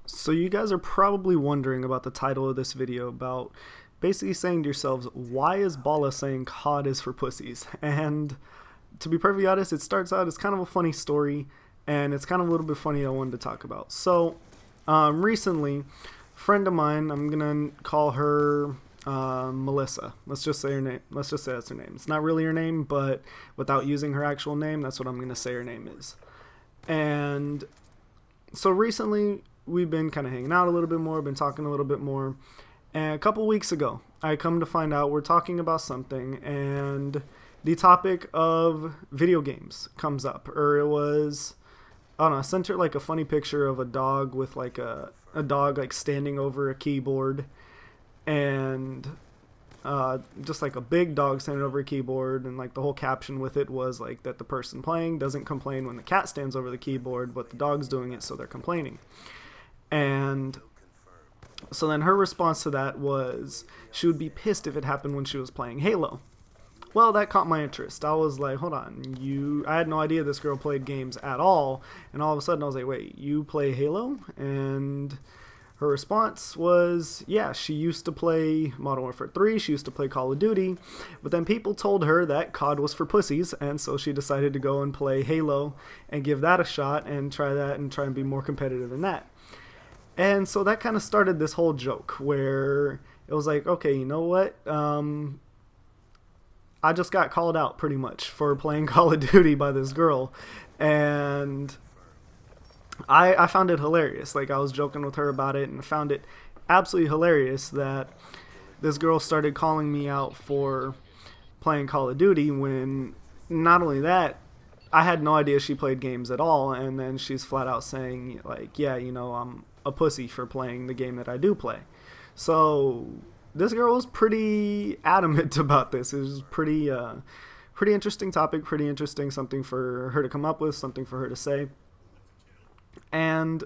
So you guys are probably wondering about the title of this video, about basically saying to yourselves, why is Bala saying Cod is for pussies? And to be perfectly honest, it starts out as kind of a funny story, and it's kind of a little bit funny I wanted to talk about. So recently, a friend of mine, I'm gonna call her Melissa. Let's just say her name. Let's just say that's her name. It's not really her name, but without using her actual name, that's what I'm gonna say her name is. And so recently, we've been kind of hanging out a little bit more, been talking a little bit more. And a couple weeks ago, I come to find out we're talking about something, and the topic of video games comes up. Or it was, I don't know, I sent her like a funny picture of a dog with like a dog like standing over a keyboard, and just like a big dog standing over a keyboard, and like the whole caption with it was like that the person playing doesn't complain when the cat stands over the keyboard, but the dog's doing it, so they're complaining. And so then her response to that was she would be pissed if it happened when she was playing Halo. Well, that caught my interest. I was like, hold on, I had no idea this girl played games at all. And all of a sudden I was like, wait, you play Halo? And her response was, yeah, she used to play Modern Warfare 3, she used to play Call of Duty, but then people told her that COD was for pussies, and so she decided to go and play Halo and give that a shot and try and be more competitive than that. And so that kind of started this whole joke where it was like, okay, you know what? I just got called out pretty much for playing Call of Duty by this girl. And I found it hilarious. Like, I was joking with her about it, and I found it absolutely hilarious that this girl started calling me out for playing Call of Duty when not only that, I had no idea she played games at all. And then she's flat out saying, like, yeah, you know, I'm a pussy for playing the game that I do play. So this girl was pretty adamant about this. It was pretty interesting topic, pretty interesting, something for her to come up with, something for her to say. And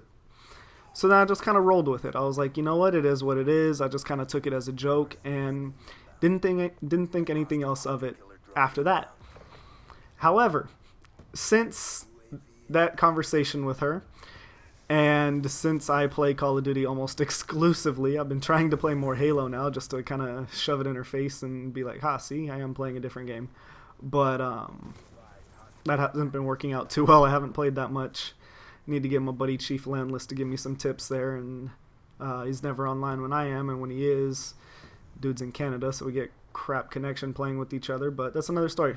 so then I just kind of rolled with it. I was like, you know what, it is what it is. I just kind of took it as a joke and didn't think anything else of it after that. However, since that conversation with her, and since I play Call of Duty almost exclusively, I've been trying to play more Halo now just to kind of shove it in her face and be like, ha, see, I am playing a different game. But that hasn't been working out too well. I haven't played that much. Need to get my buddy Chief Landless to give me some tips there, and he's never online when I am, and when he is, dude's in Canada, so we get crap connection playing with each other, but that's another story.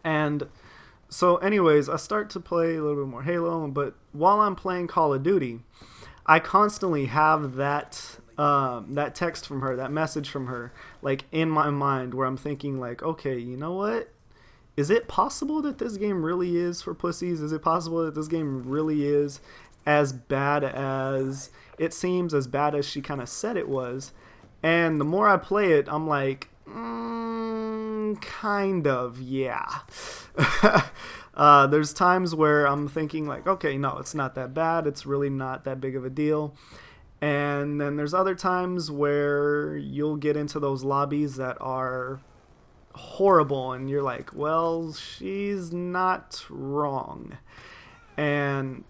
And so anyways, I start to play a little bit more Halo, but while I'm playing Call of Duty, I constantly have that that text from her, that message from her, like in my mind, where I'm thinking like, okay, you know what? Is it possible that this game really is for pussies? Is it possible that this game really is as bad as it seems, as bad as she kind of said it was? And the more I play it, I'm like, kind of, yeah. There's times where I'm thinking like, okay, no, it's not that bad. It's really not that big of a deal. And then there's other times where you'll get into those lobbies that are horrible, and you're like, well, she's not wrong. And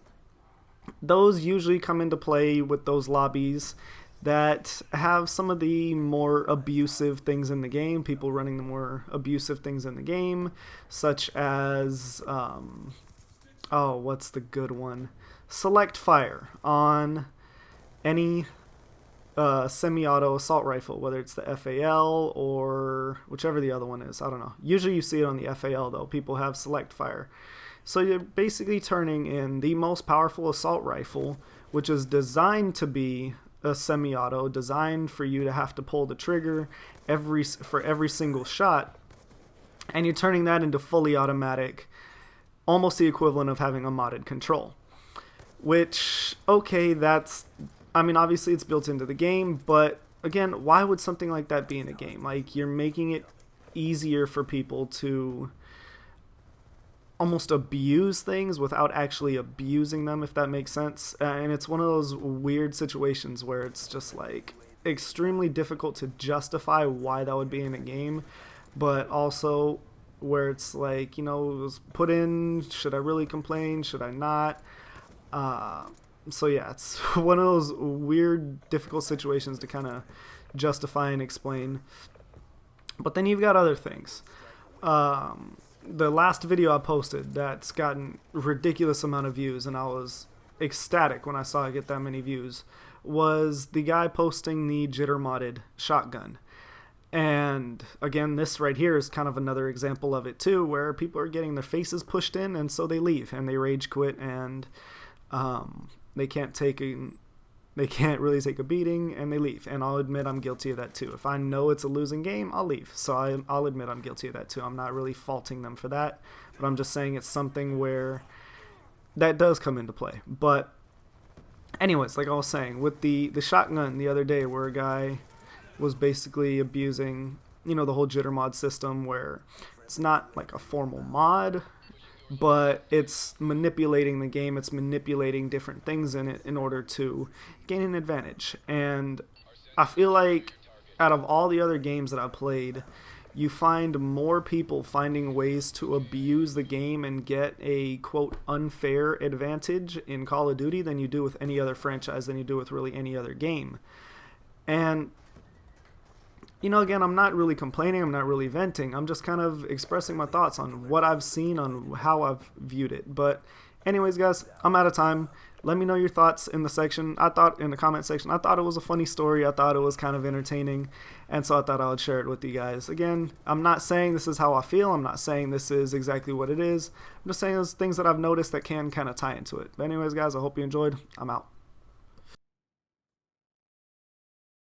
those usually come into play with those lobbies that have some of the more abusive things in the game, people running the more abusive things in the game, such as, what's the good one? Select fire on any semi-auto assault rifle, whether it's the FAL or whichever the other one is. I don't know. Usually you see it on the FAL, though. People have select fire. So you're basically turning in the most powerful assault rifle, which is designed to be a semi-auto, designed for you to have to pull the trigger for every single shot, and you're turning that into fully automatic, almost the equivalent of having a modded control. Which, okay, obviously it's built into the game, but again, why would something like that be in a game? Like, you're making it easier for people to almost abuse things without actually abusing them, if that makes sense. And it's one of those weird situations where it's just like extremely difficult to justify why that would be in a game, but also where it's like, it was put in, should I really complain, should I not? So yeah, it's one of those weird, difficult situations to kind of justify and explain. But then you've got other things. The last video I posted that's gotten ridiculous amount of views, and I was ecstatic when I saw it get that many views, was the guy posting the jitter modded shotgun. And again, this right here is kind of another example of it too, where people are getting their faces pushed in, and so they leave and they rage quit, and they can't really take a beating, and they leave. And I'll admit I'm guilty of that too. If I know it's a losing game, I'll leave. So I'll admit I'm guilty of that too. I'm not really faulting them for that, but I'm just saying it's something where that does come into play. But anyways, like I was saying, with the shotgun the other day, where a guy was basically abusing, the whole jitter mod system, where it's not like a formal mod, but it's manipulating the game, it's manipulating different things in it in order to gain an advantage. And I feel like out of all the other games that I've played, you find more people finding ways to abuse the game and get a, quote, unfair advantage in Call of Duty than you do with any other franchise, than you do with really any other game. And again, I'm not really complaining, I'm not really venting, I'm just kind of expressing my thoughts on what I've seen, on how I've viewed it. But anyways, guys, I'm out of time. Let me know your thoughts in the comment section. I thought it was a funny story, I thought it was kind of entertaining, and so I thought I would share it with you guys. Again, I'm not saying this is how I feel, I'm not saying this is exactly what it is, I'm just saying there's things that I've noticed that can kind of tie into it. But anyways, guys, I hope you enjoyed. I'm out.